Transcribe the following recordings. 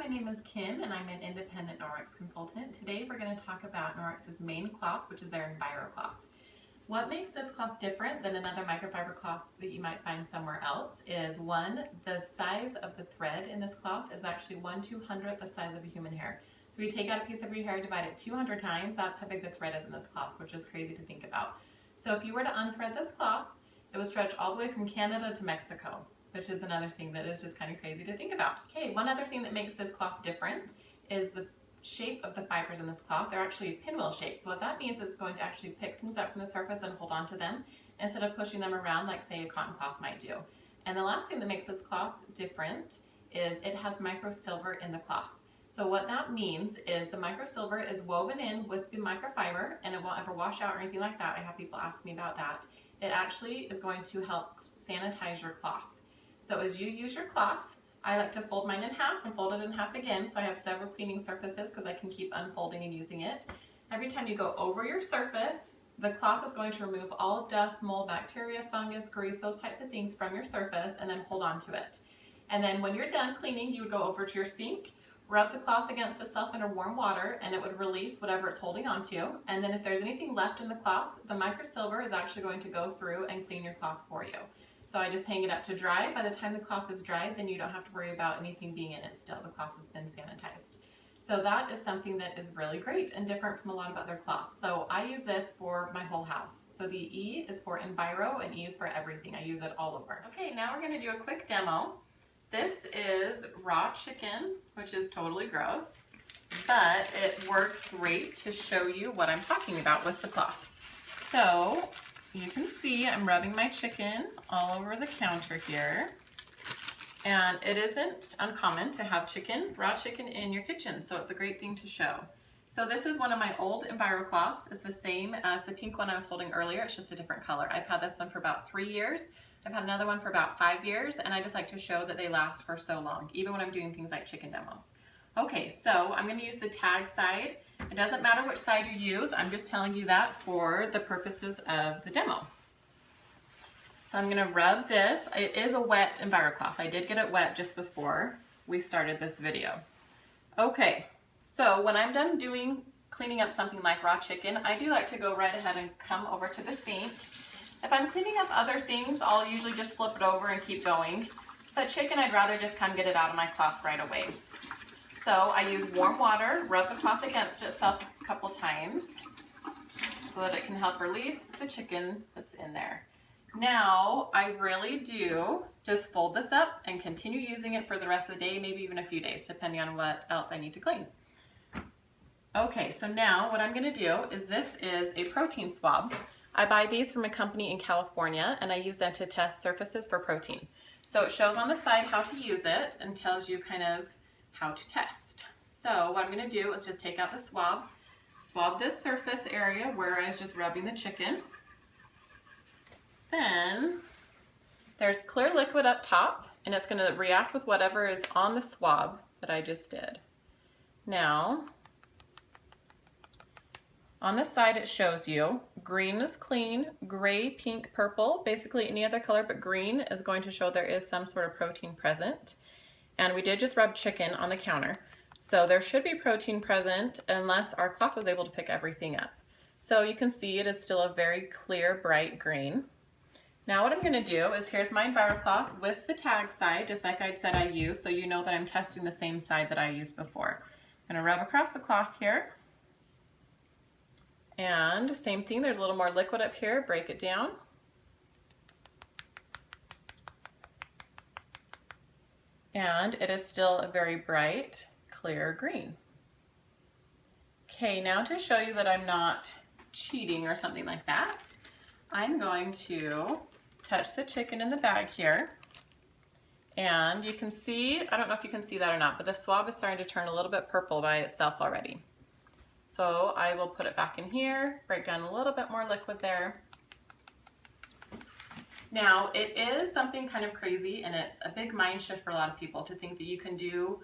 my name is Kim and I'm an independent Norwex consultant. Today we're going to talk about Norwex's main cloth, which is their EnviroCloth. What makes this cloth different than another microfiber cloth that you might find somewhere else is one, the size of the thread in this cloth is actually 1/200th the size of a human hair. So if you take out a piece of your hair, divide it 200 times, that's how big the thread is in this cloth, which is crazy to think about. So if you were to unthread this cloth, it would stretch all the way from Canada to Mexico, which is another thing that is just kind of crazy to think about. Okay, one other thing that makes this cloth different is the shape of the fibers in this cloth. They're actually pinwheel shaped. So what that means is it's going to actually pick things up from the surface and hold on to them instead of pushing them around like say a cotton cloth might do. And the last thing that makes this cloth different is it has microsilver in the cloth. So what that means is the microsilver is woven in with the microfiber and it won't ever wash out or anything like that. I have people ask me about that. It actually is going to help sanitize your cloth. So as you use your cloth, I like to fold mine in half and fold it in half again so I have several cleaning surfaces because I can keep unfolding and using it. Every time you go over your surface, the cloth is going to remove all dust, mold, bacteria, fungus, grease, those types of things from your surface and then hold on to it. And then when you're done cleaning, you would go over to your sink, rub the cloth against itself under warm water and it would release whatever it's holding on to. And then if there's anything left in the cloth, the microsilver is actually going to go through and clean your cloth for you. So I just hang it up to dry. By the time the cloth is dried, then you don't have to worry about anything being in it still. The cloth has been sanitized. So that is something that is really great and different from a lot of other cloths. So I use this for my whole house. So the E is for Enviro and E is for everything. I use it all over. Okay, now we're gonna do a quick demo. This is raw chicken, which is totally gross, but it works great to show you what I'm talking about with the cloths. So you can see I'm rubbing my chicken all over the counter here. And it isn't uncommon to have chicken, raw chicken in your kitchen, so it's a great thing to show. So this is one of my old EnviroCloths. It's the same as the pink one I was holding earlier, it's just a different color. I've had this one for about 3 years. I've had another one for about 5 years, and I just like to show that they last for so long, even when I'm doing things like chicken demos. Okay, so I'm gonna use the tag side. It doesn't matter which side you use, I'm just telling you that for the purposes of the demo. So I'm gonna rub this. It is a wet EnviroCloth. I did get it wet just before we started this video. Okay, so when I'm done cleaning up something like raw chicken, I do like to go right ahead and come over to the sink. If I'm cleaning up other things, I'll usually just flip it over and keep going. But chicken, I'd rather just come get it out of my cloth right away. So I use warm water, rub the cloth against itself a couple times so that it can help release the chicken that's in there. Now, I really do just fold this up and continue using it for the rest of the day, maybe even a few days, depending on what else I need to clean. Okay, so now what I'm gonna do is this is a protein swab. I buy these from a company in California and I use them to test surfaces for protein. So it shows on the side how to use it and tells you kind of how to test. So what I'm gonna do is just take out the swab this surface area where I was just rubbing the chicken. Then there's clear liquid up top and it's gonna react with whatever is on the swab that I just did. Now, on the side it shows you green is clean, gray, pink, purple, basically any other color but green is going to show there is some sort of protein present. And we did just rub chicken on the counter. So there should be protein present unless our cloth was able to pick everything up. So you can see it is still a very clear, bright green. Now what I'm gonna do is here's my EnviroCloth with the tag side, just like I said I used, so you know that I'm testing the same side that I used before. I'm gonna rub across the cloth here. And same thing, there's a little more liquid up here, break it down. And it is still a very bright, clear green. Okay, now to show you that I'm not cheating or something like that, I'm going to touch the chicken in the bag here. And you can see, I don't know if you can see that or not, but the swab is starting to turn a little bit purple by itself already. So I will put it back in here, break down a little bit more liquid there. Now, it is something kind of crazy and it's a big mind shift for a lot of people to think that you can do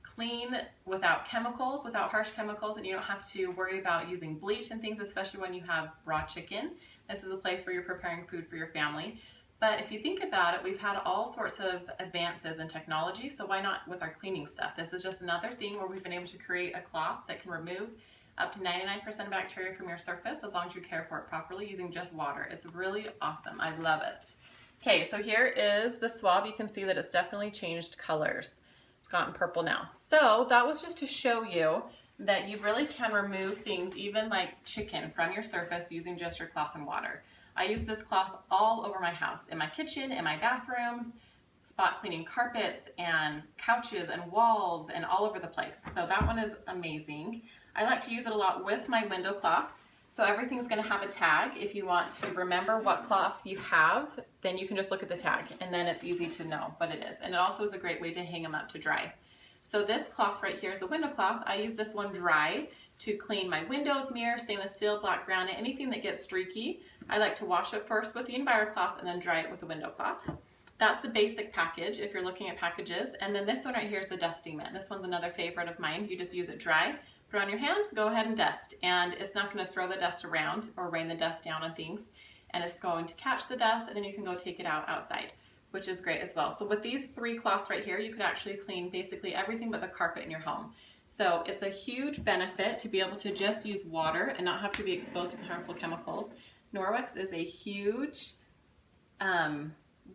clean without chemicals, without harsh chemicals, and you don't have to worry about using bleach and things, especially when you have raw chicken. This is a place where you're preparing food for your family. But if you think about it, we've had all sorts of advances in technology, so why not with our cleaning stuff? This is just another thing where we've been able to create a cloth that can remove up to 99% bacteria from your surface as long as you care for it properly using just water. It's really awesome. I love it. Okay, so here is the swab. You can see that it's definitely changed colors. It's gotten purple now. So that was just to show you that you really can remove things, even like chicken, from your surface using just your cloth and water. I use this cloth all over my house, in my kitchen, in my bathrooms, spot cleaning carpets and couches and walls and all over the place. So that one is amazing. I like to use it a lot with my window cloth. So everything's gonna have a tag. If you want to remember what cloth you have, then you can just look at the tag and then it's easy to know what it is. And it also is a great way to hang them up to dry. So this cloth right here is a window cloth. I use this one dry to clean my windows, mirrors, stainless steel, black granite, anything that gets streaky. I like to wash it first with the EnviroCloth and then dry it with the window cloth. That's the basic package if you're looking at packages. And then this one right here is the dusting mitt. This one's another favorite of mine. You just use it dry, put it on your hand, go ahead and dust. And it's not gonna throw the dust around or rain the dust down on things. And it's going to catch the dust and then you can go take it out outside, which is great as well. So with these 3 cloths right here, you could actually clean basically everything but the carpet in your home. So it's a huge benefit to be able to just use water and not have to be exposed to harmful chemicals. Norwex is a huge,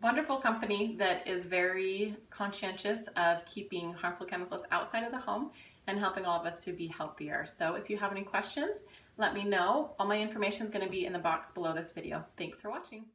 wonderful company that is very conscientious of keeping harmful chemicals outside of the home and helping all of us to be healthier. So if you have any questions, let me know. All my information is going to be in the box below this video. Thanks for watching.